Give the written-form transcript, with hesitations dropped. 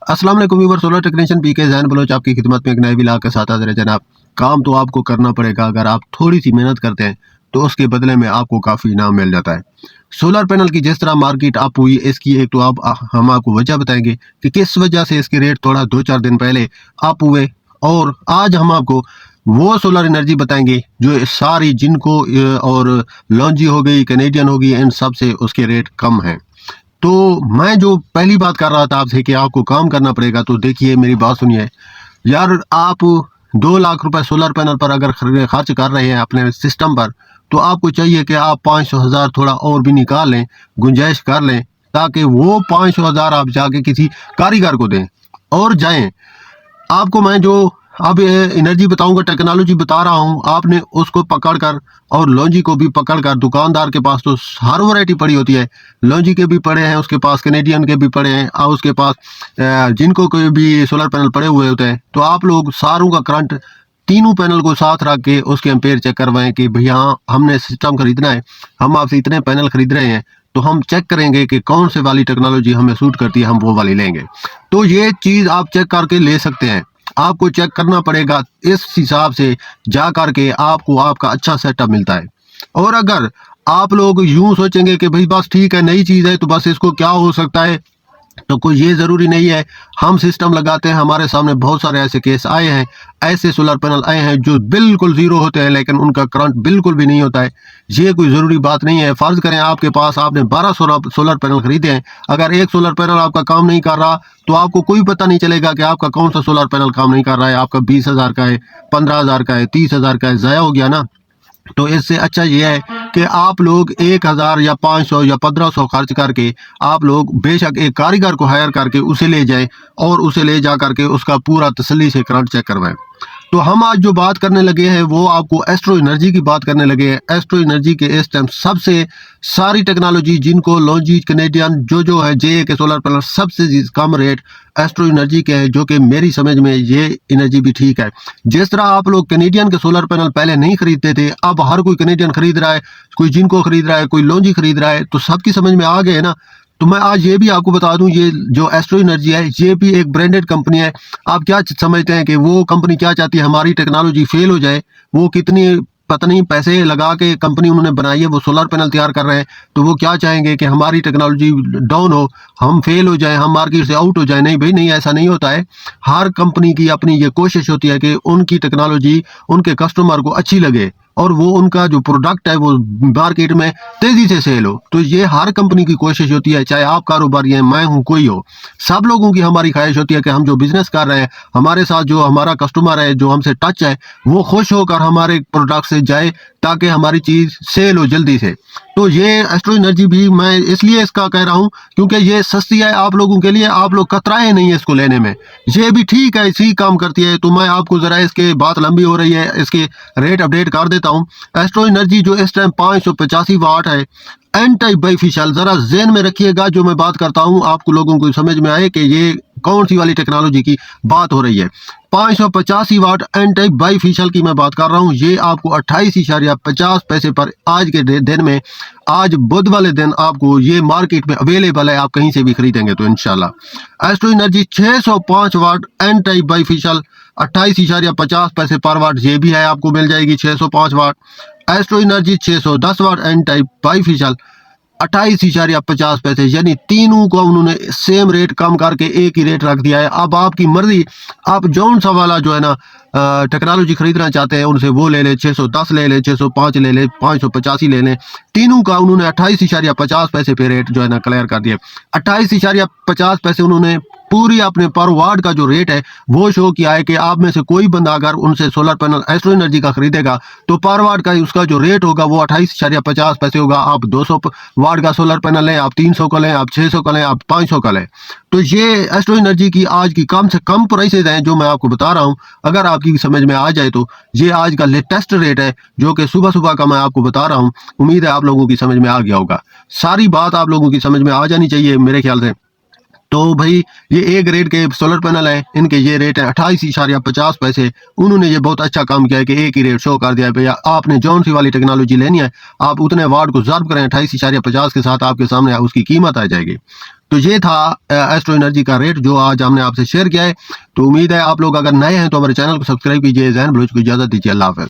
अस्सलाम वालेकुम viewer, solar technician पीके Jain Bloch आपकी खिदमत में एक नए व्लॉग के साथ हाजिर है जनाब। काम तो आपको करना पड़ेगा, अगर आप थोड़ी सी मेहनत करते हैं तो उसके बदले में आपको काफ़ी इनाम मिल जाता है। सोलर पैनल की जिस तरह मार्केट अप हुई, इसकी एक तो हम आपको वजह बताएंगे कि किस वजह से इसके रेट थोड़ा 2-4 दिन पहले अप हुए, और आज हम आपको वो सोलर एनर्जी बताएंगे जो सारी जिनको और लॉन्जी हो गई, कैनेडियन हो गई, इन सब से उसके रेट कम हैं। तो मैं जो पहली बात कर रहा था आपसे कि आपको काम करना पड़ेगा, तो देखिए मेरी बात सुनिए यार। आप 2 लाख रुपए सोलर पैनल पर अगर खर्च कर रहे हैं अपने सिस्टम पर, तो आपको चाहिए कि आप 500,000 थोड़ा और भी निकाल लें, गुंजाइश कर लें, ताकि वो 500,000 आप जाके किसी कारीगर को दें और जाएं। आपको मैं जो अब एनर्जी बताऊंगा, टेक्नोलॉजी बता रहा हूं, आपने उसको पकड़कर और लॉन्जी को भी पकड़कर, दुकानदार के पास तो हर वैरायटी पड़ी होती है, लॉन्जी के भी पड़े हैं, उसके पास कैनेडियन के भी पड़े हैं, और उसके पास जिनको कोई भी सोलर पैनल पड़े हुए होते हैं। तो आप लोग सारों का करंट, तीनों पैनल को साथ रख के उसके एम्पेयर चेक करवाएं कि भैया हाँ, हमने सिस्टम खरीदना है, हम आपसे इतने पैनल खरीद रहे हैं, तो हम चेक करेंगे कि कौन से वाली टेक्नोलॉजी हमें सूट करती है, हम वो वाली लेंगे। तो ये चीज़ आप चेक करके ले सकते हैं। आपको चेक करना पड़ेगा, इस हिसाब से जा करके आपको आपका अच्छा सेटअप मिलता है। और अगर आप लोग यूं सोचेंगे कि भाई बस ठीक है, नई चीज़ है तो बस इसको क्या हो सकता है, तो कोई ये ज़रूरी नहीं है। हम सिस्टम लगाते हैं, हमारे सामने बहुत सारे ऐसे केस आए हैं, ऐसे सोलर पैनल आए हैं जो बिल्कुल ज़ीरो होते हैं लेकिन उनका करंट बिल्कुल भी नहीं होता है। ये कोई ज़रूरी बात नहीं है। फ़र्ज़ करें आपके पास आपने 12 सोलर पैनल खरीदे हैं, अगर एक सोलर पैनल आपका काम नहीं कर रहा तो आपको कोई पता नहीं चलेगा कि आपका कौन सा सोलर पैनल काम नहीं कर रहा है। आपका 20,000 का है, 15,000 का है, 30,000 का है, ज़ाया हो गया ना। तो इससे अच्छा ये है कि आप लोग 1,000 या 500 या 1,500 खर्च करके आप लोग बेशक एक कारीगर को हायर करके उसे ले जाएं और उसे ले जा करके उसका पूरा तसल्ली से करंट चेक करवाएं। तो हम आज जो बात करने लगे हैं वो आपको एस्ट्रो एनर्जी की बात करने लगे हैं। एस्ट्रो एनर्जी के इस टाइम सबसे सारी टेक्नोलॉजी, जिनको लॉन्जी, कैनेडियन, जो है जे के सोलर पैनल, सबसे कम रेट एस्ट्रो एनर्जी के हैं, जो कि मेरी समझ में ये एनर्जी भी ठीक है। जिस तरह आप लोग कैनेडियन के सोलर पैनल पहले नहीं खरीदते थे, अब हर कोई कैनेडियन खरीद रहा है, कोई जिनको खरीद रहा है, कोई लॉन्जी खरीद रहा है, तो सबकी समझ में आ गए ना। तो मैं आज ये भी आपको बता दूं, ये जो एस्ट्रो एनर्जी है ये भी एक ब्रांडेड कंपनी है। आप क्या समझते हैं कि वो कंपनी क्या चाहती है, हमारी टेक्नोलॉजी फेल हो जाए? वो कितनी पता नहीं पैसे लगा के कंपनी उन्होंने बनाई है, वो सोलर पैनल तैयार कर रहे हैं, तो वो क्या चाहेंगे कि हमारी टेक्नोलॉजी डाउन हो, हम फेल हो जाए, हम मार्केट से आउट हो जाए? नहीं भाई, नहीं, ऐसा नहीं होता है। हर कंपनी की अपनी ये कोशिश होती है कि उनकी टेक्नोलॉजी उनके कस्टमर को अच्छी लगे और वो उनका जो प्रोडक्ट है वो मार्केट में तेजी से सेल हो। तो ये हर कंपनी की कोशिश होती है, चाहे आप कारोबारी हैं, मैं हूं, कोई हो, सब लोगों की हमारी ख्वाहिश होती है कि हम जो बिजनेस कर रहे हैं, हमारे साथ जो हमारा कस्टमर है, जो हमसे टच है, वो खुश होकर हमारे प्रोडक्ट से जाए ताकि हमारी चीज सेल हो जल्दी से। तो ये एस्ट्रो एनर्जी भी मैं इसलिए इसका कह रहा हूँ क्योंकि ये सस्ती है आप लोगों के लिए, आप लोग कतराए नहीं है इसको लेने में। ये भी ठीक है, इसी काम करती है। तो मैं आपको जरा इसके बात लंबी हो रही है, इसके रेट अपडेट कर देता हूँ। एस्ट्रो एनर्जी जो इस टाइम 585 वाट है, एंटी बाइफिशियल, जरा जेन में रखिएगा जो मैं बात करता हूँ, आपको लोगों को समझ में आए कि ये कौन सी वाली टेक्नोलॉजी की बात हो रही है। 585 वाट एंटी बाइफिशियल की मैं बात कर रहा हूँ। ये आपको 28.50 पर आज के दिन में, आज बुध वाले दिन आपको ये मार्केट में अवेलेबल है, आप कहीं से भी खरीदेंगे तो इंशाल्लाह। एस्ट्रो एनर्जी 605 वाट एंटी बाइफिशियल 28.50 पर वाट, ये भी है, आपको मिल जाएगी 605 वाट। एस्ट्रो एनर्जी 610 वाट एंटी बाइफिशियल 28.50, यानी तीनों को उन्होंने सेम रेट कम करके एक ही रेट रख दिया है। अब आपकी मर्जी, आप जौन सा वाला जो है ना टेक्नोलॉजी खरीदना चाहते हैं उनसे वो ले लें, 610 ले लें, 605 ले लें, 585 ले लें, तीनों का उन्होंने 28.50 पे रेट जो है ना क्लियर कर दिया। 28.50 उन्होंने पूरी अपने पर वाट का जो रेट है वो शो किया है कि आप में से कोई बंदा अगर उनसे सोलर पैनल एस्ट्रो एनर्जी का खरीदेगा तो पर वाट का उसका जो रेट होगा वो 28.50 होगा। आप 200 वाट का सोलर पैनल लें, आप 300 का लें, आप 600 का लें, आप 500 का लें। तो ये एस्ट्रो एनर्जी की आज की कम से कम प्राइसेज हैं जो मैं आपको बता रहा हूँ। अगर आपकी समझ में आ जाए तो ये आज का लेटेस्ट रेट है जो कि सुबह सुबह का मैं आपको बता रहा हूँ। उम्मीद है आप लोगों की समझ में आ गया होगा, सारी बात आप लोगों की समझ में आ जानी चाहिए मेरे ख्याल से। तो भाई ये ए ग्रेड के सोलर पैनल है, इनके ये रेट है 28.50। उन्होंने ये बहुत अच्छा काम किया है कि एक ही रेट शो कर दिया है, भैया आपने जौन सी वाली टेक्नोलॉजी लेनी है आप उतने वाट को ज़र्ब करें 28.50 के साथ, आपके सामने उसकी कीमत आ जाएगी। तो ये था एस्ट्रो एनर्जी का रेट जो आज हमने आपसे शेयर किया है। तो उम्मीद है आप लोग अगर नए हैं तो हमारे चैनल को सब्सक्राइब कीजिए। जैन बलोच को इजाजत दीजिए। अल्लाह हाफ़िज़।